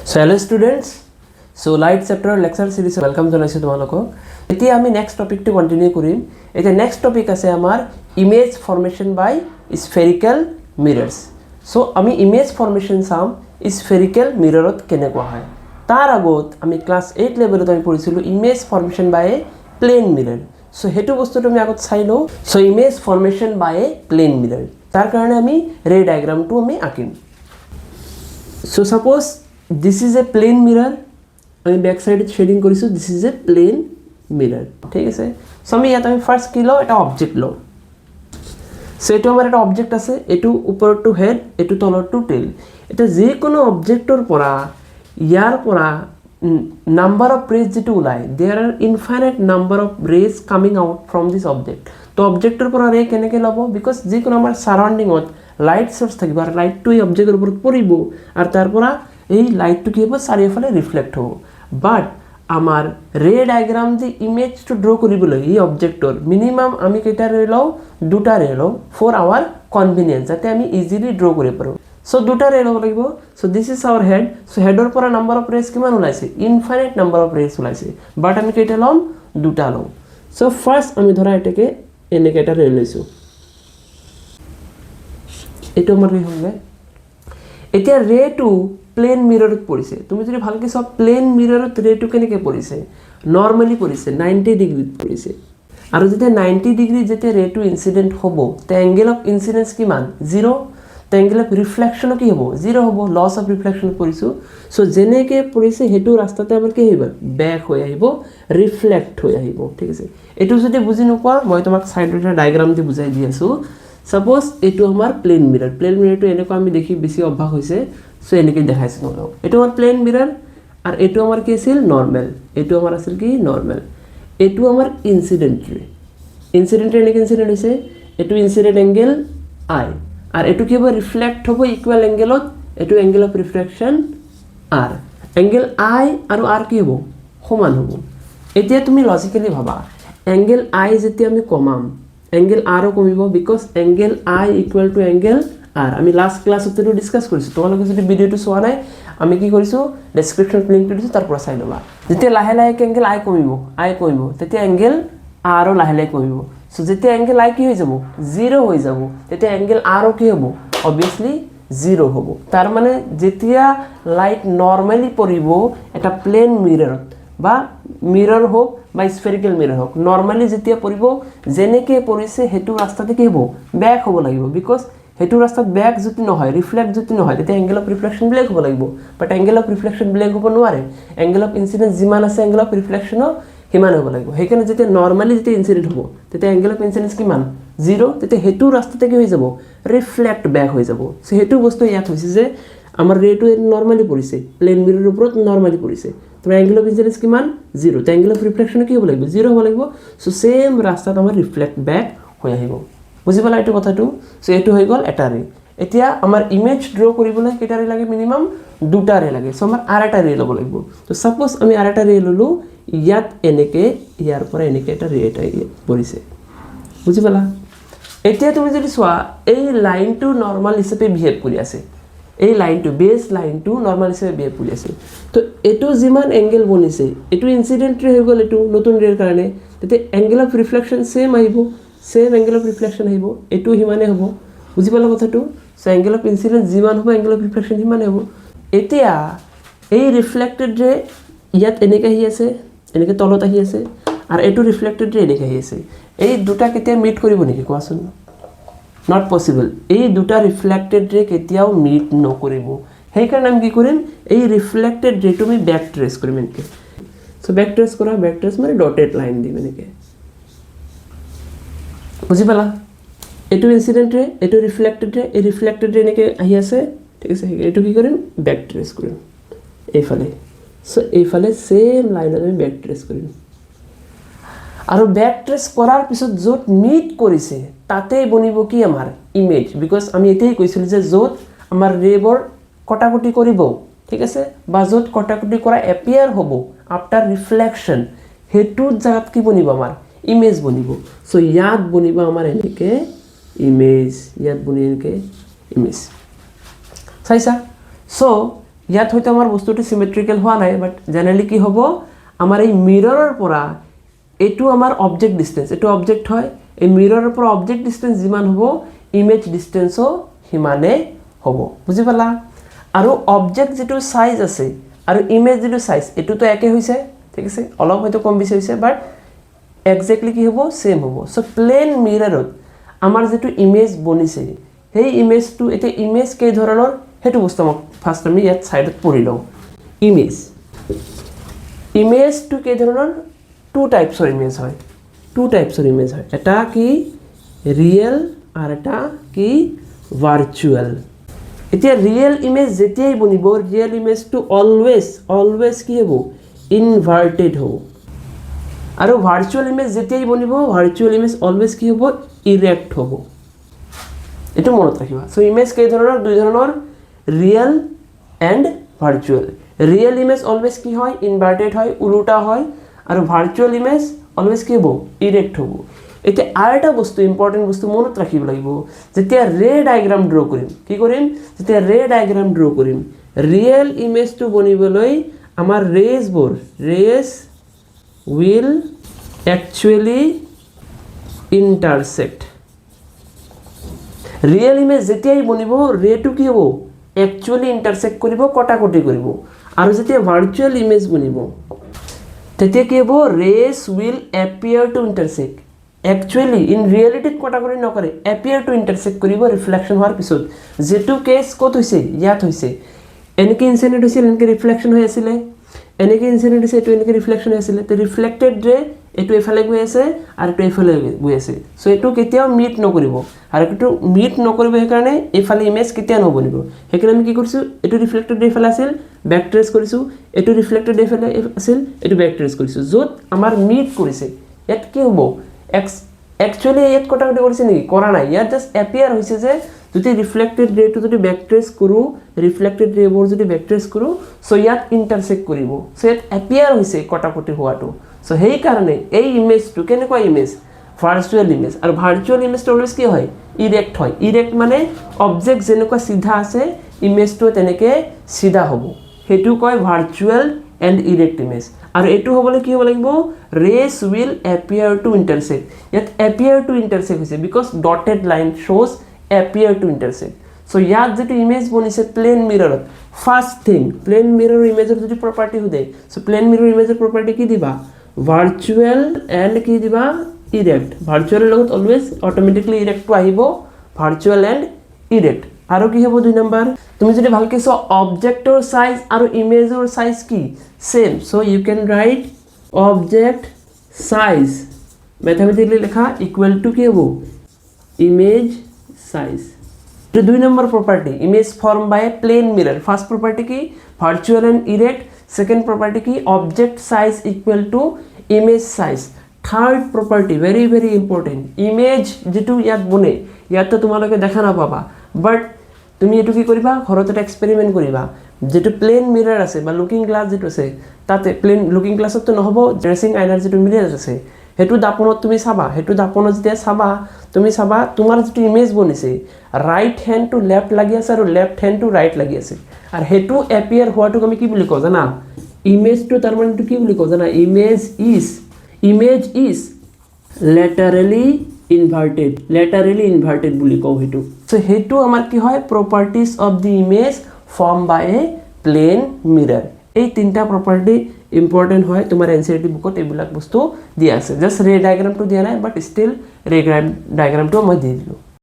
So hello students, so light chapter lecture series welcome জনাইছো তোমালোকক। এতিয়া আমি নেক্সট টপিকটো কন্টিনিউ কৰিম। এতিয়া নেক্সট টপিক আছে আমাৰ ইমেজ ফৰ্মেশন বাই স্ফেৰিকেল মিৰৰ্স। সো আমি ইমেজ ফৰ্মেশন চাম স্ফেৰিকেল মিৰৰত কেনেকুৱা হয়। তাৰ আগত আমি ক্লাস 8 লেভেলত আমি পঢ়িছিলো ইমেজ ফৰ্মেশন বাই প্লেন মিৰৰ। সো হেতু বস্তুটো আমি আগত চাই লও। সো ইমেজ ফৰ্মেশন বাই প্লেন মিৰৰ, তাৰ কাৰণে আমি ৰে ডায়াগ্ৰামটো আমি আঁকিম। So suppose this is a plane mirror, আমি ব্যাক সাইডে শেডিং কৰিছো, this is a plane mirror, ঠিক আছে। সো আমি ইয়াত আমি ফার্স্ট কি লও, এটা অবজেক্ট লও। সো এটো আমাৰ এটা অবজেক্ট আছে, এটো ওপৰটো হেড, এটো তলৰটো টেইল। এটা যে কোনো অবজেক্টৰ পৰা ইয়াৰ পৰা নাম্বাৰ অফ ৰেজ যেটো ওলাই, there are infinite number of rays coming out from this object। তো অবজেক্টৰ পৰা ৰে কেনেকৈ ল'ব, বিকজ যে কোনো আমাৰ সাৰাউন্ডিংত লাইট সোৰ্স থাকিব আৰ লাইটটো এই অবজেক্টেৰ উপৰ পড়িব আৰ তাৰপৰ এই লাইটটো কি হব, চাৰিওফালে ৰিফ্লেক্ট হব। বাট আমাৰ ৰে ডায়াগ্ৰাম যে ইমেজটো ড্ৰ কৰিবলৈ এই অবজেক্টৰ মিনিমাম আমি কেইটা ৰে লও, দুটা ৰে লও ফৰ আওয়াৰ কনভিনিয়েন্স, যাতে আমি ইজিলি ড্ৰ কৰিব পাৰো। সো দুটা ৰে লব লাগিব। So this is our head. So হেডৰ পৰা নাম্বাৰ অফ ৰেজ কিমান ওলাইছে, ইনফাইনাইট নাম্বাৰ অফ ৰেজ ওলাইছে, বাট আমি কেইটা লম, দুটা লম। সো ফাৰ্স্ট আমি ধৰা এটাকে এনেকে এটা ৰে লৈছো, এটো আমাৰ কি হবে। এতিয়া ৰেটো প্লেন মিৰৰত পৰিছে। তুমি যদি ভালকৈ সব প্লেন মিৰৰত ৰেটো কেনেকৈ পৰিছে, নৰ্মালি পৰিছে 90 ডিগ্ৰীত পৰিছে। আৰু যেতিয়া 90 ডিগ্ৰী যেতিয়া ৰেটো ইনসিডেন্ট হ'ব, তে এংগেল অফ ইনসিডেন্স কিমান, 0। তে এংগেল অফ ৰিফ্লেকশনো কি হ'ব, 0 হ'ব, লস অফ ৰিফ্লেকশন পৰিছো। সো যেনেকৈ পৰিছে হেতু ৰাস্তাতে আমাৰ কি আহিব, ব্যাক হৈ আহিব, ৰিফ্লেক্ট হৈ আহিব, ঠিক আছে। এটো যদি বুজি নোপোৱা মই তোমাক সাইডৰ এটা ডায়াগ্ৰাম দি বুজাই দি আছো। সাপোজ এটো আমাৰ প্লেন মিৰৰ, প্লেন মিৰৰটো এনেকুৱা আমি দেখি বেছি অভ্যাস হৈছে। সো এনেকৈ দেখাইছো তোমালোক, এটো আমার প্লেন মিরর আর এটো আমার কি আছিল, নর্মাল। এটো আমার আছিল কি, নর্মাল। এটো আমার ইনসিডেন্ট রে, ইনসিডেন্ট রে এনেকৈ ইনসিডেন্ট হৈছে, এটো ইনসিডেন্ট এঙ্গেল আই আর এটো কি হ'ব, রিফ্লেক্ট হ'ব ইকুয়াল এঙ্গেলত, এটো angle of reflection r angle i r আর কি হ'ব, সমান হ'ব। এতিয়া তুমি লজিক্যালি ভাবা, এঙ্গেল আই যেতিয়া আমি কমাম এঙ্গেল আরও কমিব, because angle i equal to angle r. আমি লাস্ট ক্লাসতে ডিসকাস কৰিছো, তোমালোকে যদি ভিডিওটো চোৱা নাই আমি কি কৰিছো, ডেসক্ৰিপশনত লিংকটো দিছো, তাৰ পৰা চাই ল'বা। যেতিয়া লাহে লাহে এঙ্গেল আই কমিব তেতিয়া এঙ্গেল আরও লাহে লাহে কমিব। সো যেতিয়া এঙ্গেল আই কি হৈ যাব, 0 হৈ যাব, তেতিয়া এঙ্গেল আরও কি হ'ব, অবভিয়াসলি 0 হ'ব। তাৰ মানে যেতিয়া লাইট নৰ্মালি পৰিব এটা প্লেন মিৰৰত বা মিৰৰ হোক বা স্ফেৰিক্যাল মিৰৰ হোক, নৰ্মালি যেতিয়া পৰিব যেনেকৈ পৰিছে হেতু ৰাস্তাতে কি হ'ব, ব্যাক হ'ব লাগিব। বিকজ হেতু ৰাস্তাত ব্যাক যদি নহয়, রিফ্লেক্ট যদি নহয়, তেতিয়া এঙ্গেল অফ রিফ্লেকশন ব্লেক হ'ব লাগিব। বাট এঙ্গেল অফ রিফ্লেকশন ব্লেক হ'ব নোৱাৰে, এঙ্গেল অফ ইনসিডেন্স যিমান আছে এঙ্গেল অফ ৰিফ্লেকশনো সিমান হ'ব লাগিব। সেইকাৰণে যেতিয়া নর্মালি যেতিয়া ইনসিডেন্ট হ'ব তেতিয়া এঙ্গেল অফ ইনসিডেন্স কিমান, 0। তেতিয়া হেতু ৰাস্তাতে কি হৈ যাব, ৰিফ্লেক্ট ব্যাক হৈ যাব। সো হেতু বস্তু ইয়াত হৈছে যে আমাৰ ৰেটো নৰ্মালি পৰিছে, প্লেন মিৰৰৰ ওপৰত নৰ্মালি পৰিছে, তোমার এঙ্গেল অফ ইনসিডেন্স কিমান, 0। তো এঙ্গেল অফ রিফ্লেকশন কি হ'ব লাগিব, 0 হ'ব লাগিব। সো সেম রাস্তাত আমাৰ রিফ্লেক্ট ব্যাক হৈ আহিব। বুজি পালা এইটো কথাটো। সো এইটো হৈ গ'ল এটা ৰে। এতিয়া আমাৰ ইমেজ ড্ৰ কৰিবলৈ কেইটা ৰে লাগে, মিনিমাম দুটা ৰে লাগে। সো আমাৰ আৰ এটা ৰে ল'ব লাগিব। তো সাপোজ আমি আৰ এটা ৰে ল'লো, ইয়াত এনেকৈ ইয়াৰ পৰা এনেকৈ এটা ৰে এটা পৰিছে, বুজি পালা। এতিয়া তুমি যদি চোৱা এই লাইনটো নৰ্মাল হিচাপে বিহেভ কৰি আছে, এই লাইনটো বেস লাইনটো নৰ্মাল হিসাবে বিহেভ কৰি আছে। তো এটো যিমান এঙ্গেল বনিছে, এটো ইনসিডেন্ট ৰে হৈ গ'ল, এটো নতুন ৰেৰ কাৰণে, তেতিয়া এঙ্গেল অফ রিফ্লেকশন সেম আহিব, সেম এঙ্গেল অফ রিফ্লেকশন আহিব, এটো সিমানে হ'ব। বুজি পালা কথাটো। সো এঙ্গেল অফ ইনসিডেন্স যিমান হ'ব এঙ্গেল অফ রিফ্লেকশন সিমানে হ'ব। এতিয়া এই রিফ্লেক্টেড ৰে ইয়াত এনেকৈ আহি আছে, এনেকৈ তলত আহি আছে, আৰ এটো ৰিফ্লেক্টেড ৰে এনেকৈ আহি আছে। এই দুটা কেতিয়া মিট কৰিব নেকি কোৱাচোন, নট পসিবল। এই দুটা ৰিফ্লেক্টেড ৰে কেতিয়াও মিট নকৰিব। সেইকাৰণে আমি কি কৰিম, এই ৰিফ্লেক্টেড ৰেটো আমি ব্যাক ট্ৰেস কৰিম এনেকৈ। সো ব্যাক ট্ৰেস কৰা, ব্যাক ট্ৰেস মানে ডটেড লাইন দিম এনেকৈ, বুজি পালা। এইটো ইনসিডেন্ট ৰে, এইটো ৰিফ্লেক্টেড ৰে, এই ৰিফ্লেক্টেড ৰে এনেকৈ আহি আছে, ঠিক আছে। এইটো কি কৰিম, ব্যাক ট্ৰেস কৰিম এইফালে। সো এইফালে সেম লাইনত আমি ব্যাক ট্ৰেস কৰিম। আৰু ব্যাক ট্ৰেস কৰাৰ পিছত য'ত মিট কৰিছে তাতে বনিব কি আমাৰ ইমেজ। বিকজ আমি এতিয়াই কৈছিলোঁ যে য'ত আমাৰ ৰেবোৰ কটাকটি কৰিব, ঠিক আছে, বা য'ত কটাকটি কৰা এপিয়াৰ হ'ব আফটাৰ ৰিফ্লেকশন, হেতুৰ জাগাত কি বনিব, আমাৰ ইমেজ বনিব। সো ইয়াত বনিব আমাৰ এনেকৈ ইমেজ, ইয়াত বনি এনেকৈ ইমেজ, চাইছা। সো ইয়াত হয়তো আমাৰ বস্তুটো সিমেট্ৰিকেল হোৱা নাই বাট জেনেৰেলি কি হ'ব আমাৰ এই মিৰৰৰ পৰা এইটো আমাৰ অবজেক্ট ডিষ্টেন্স এইটো অবজেক্ট হয় এই মিৰৰৰ পৰা অবজেক্ট ডিষ্টেন্স যিমান হ'ব ইমেজ ডিষ্টেন্সও সিমানে হ'ব বুজি পালা আৰু অবজেক্ট যেটো সাইজ আছে আৰু ইমেজ যেটো সাইজ এটোতো একে হৈছে ঠিক আছে অলপ হয়তো কম বেছি হৈছে বাট এক্স্যাক্টলি কি হ'ব সেম হ'ব সো প্লেন মিৰৰত আমাৰ যেটো ইমেজ বনিছে সেই ইমেজটো এতে ইমেজ কে ধৰণৰ হেতু বস্তু মই ফাৰ্স্ট আমি ইয়াত সাইডত পঢ়ি লওঁ ইমেজ টু কে ধৰণৰ টু টাইপছৰ ইমেজ হয় টু টাইপছৰ ইমেজ হয় এটা কি ৰিয়েল আৰু এটা কি ভাৰ্চুৱেল এতিয়া ৰিয়েল ইমেজ যেতিয়াই বনিব ৰিয়েল ইমেজটো অলৱেজ কি হ'ব ইনভাৰ্টেড হ'ব আৰু ভাৰ্চুৱেল ইমেজ যেতিয়াই বনিব ভাৰ্চুৱেল ইমেজ অলৱেজ কি হ'ব ইৰেক্ট হ'ব এটো মনত ৰাখিবা সো ইমেজ কে ধৰণৰ দুই ধৰণৰ real and virtual real image always কি হয় ইনভাৰ্টেড হয় উল্টা হয় আৰু ভাৰ্চুৱেল ইমেজ অলৱেজ কি হ'ব ইৰেক্ট হ'ব এতিয়া আৰু এটা বস্তু ইম্পৰ্টেন্ট বস্তু মনত ৰাখিব লাগিব যেতিয়া ৰে ডায়াগ্ৰাম ড্ৰ কৰিম কি কৰিম যেতিয়া ৰে ডায়াগ্ৰাম ড্ৰ কৰিম ৰিয়েল ইমেজটো বনিবলৈ আমাৰ raise will actually intersect real image যেতিয়াই বনিব ৰেটো কি হ'ব actually intersect কৰিব কটাকটি কৰিব আৰু যেতিয়া ভাৰ্চুৱেল ইমেজ বনিব তেতিয়া কি হ'ব raise will appear to intersect actually in reality কটাকটি নকৰে appear to intersect কৰিব ৰিফ্লেকশন হোৱাৰ পিছত যেটো কেস কত হৈছে ইয়াত হৈছে এনেকে ইনসিডেন্ট হৈছিল এনেকে ৰিফ্লেকশন হৈ আছিল এনেকে ইনসিডেন্ট হৈছে এটো এনেকে ৰিফ্লেকশন হৈ আছিল তে ৰিফ্লেক্টেড ৰে এটো এফালে গৈ আছে আৰু এটো এফালে গৈ আছে সো এটো কেতিয়াও মিট নকৰিব আৰু এটো মিট নকৰিব হে কাৰণে এফালে ইমেজ কেতিয়া নবনিব হেকনে আমি কি কৰিছো এটো ৰিফ্লেক্টেড ৰে এফালে আছিল ব্যাক ট্ৰেস কৰিছো এটো ৰিফ্লেক্টেড ৰে এফালে আছিল এটো ব্যাক ট্ৰেস কৰিছো যত আমাৰ মিট কৰিছে এত কি হ'ব actually এত কটাকটি কৰিছে নেকি কৰা নাই ইয়াত জাস্ট এপিয়াৰ হৈছে যে যদি ৰিফ্লেক্টেড ৰে টু যদি ব্যাক ট্ৰেস কৰো ৰিফ্লেক্টেড ৰে বোৰ যদি ব্যাক ট্ৰেস কৰো সো ইয়াত ইন্টাৰসেক্ট কৰিব সো এত এপিয়াৰ হৈছে কটাকটি হোৱাটো সো হেই কাৰণে এই ইমেজটো কেনেকুৱা ইমেজ ভাৰ্চুৱেল ইমেজ আৰু ভাৰ্চুৱেল ইমেজটো অলৱেজ কি হয় ইৰেক্ট হয় ইৰেক্ট মানে অবজেক্ট যেনেকুৱা সিধা আছে ইমেজটো তেনেকে সিধা হ'ব হেতু কয় ভাৰ্চুৱেল এন্ড ইৰেক্ট ইমেজ আৰু এটো হ'বলে কি হ'ব লাগিব rays will appear to intersect yet appear to intersect হৈছে because dotted line shows appear to intersect so ইয়াত যেটো ইমেজ বনিছে প্লেন মিৰৰত ফাৰ্স্ট থিং প্লেন মিৰৰ ইমেজৰ যদি প্ৰপাৰ্টি হদে so প্লেন মিৰৰ ইমেজৰ প্ৰপাৰ্টি কি দিবা ভাৰ্চুৱেল এন্ড কি দিবা ইৰেক্ট ভাৰ্চুৱেল লগত অলৱেজ অটোমেটিকলি ইৰেক্ট টু আহিব ভাৰ্চুৱেল এন্ড ইৰেক্ট আৰু কি হ'ব দুই নম্বৰ তুমি যদি ভালকে সো অবজেক্টৰ সাইজ আৰু ইমেজৰ সাইজ কি same so you can write object size mathematically লেখা equal to কি হবে image size তো দুই নম্বর property image formed by a plane mirror first property কি virtual and erect second property কি object size equal to image size third property very important image যেটো ইয়াত বনে ইয়াত তো তোমালোকে দেখা না পাবা বাট তুমি এটো কি কৰিবা ঘৰত এটা এক্সপেৰিমেন্ট কৰিবা যেটো প্লেন মিৰৰ আছে বা লুকিং গ্লাস যেটো আছে তাতে প্লেন লুকিং গ্লাছত তো নহব ড্ৰেছিং আইনাৰ যেটো মিৰৰ আছে হেতু দাপনত তুমি চাবা হেতু দাপনত যেতিয়া চাবা তুমি চাবা তোমাৰ যেটো ইমেজ বনিছে ৰাইট হ্যান্ড টু লেফট লাগি আছে আৰু লেফট হ্যান্ড টু ৰাইট লাগি আছে আৰু হেতু এপিয়াৰ হোৱাটো আমি কি বুলি কওঁ জানা ইমেজ টু তাৰ মানে কি বুলি কওঁ জানা ইমেজ ইজ laterally inverted বুলি কওঁ হেতু সো হেতু আমাৰ কি হয় properties of the image formed by a plane mirror এই তিনটা property important হয় তোমাৰ NCERT বুকত এইবিলাক বস্তু দিয়া আছে জাস্ট ৰে ডায়াগ্ৰামটো দিয়া নাই বাট ষ্টিল ৰে ডায়াগ্ৰামটো মই দি দিলো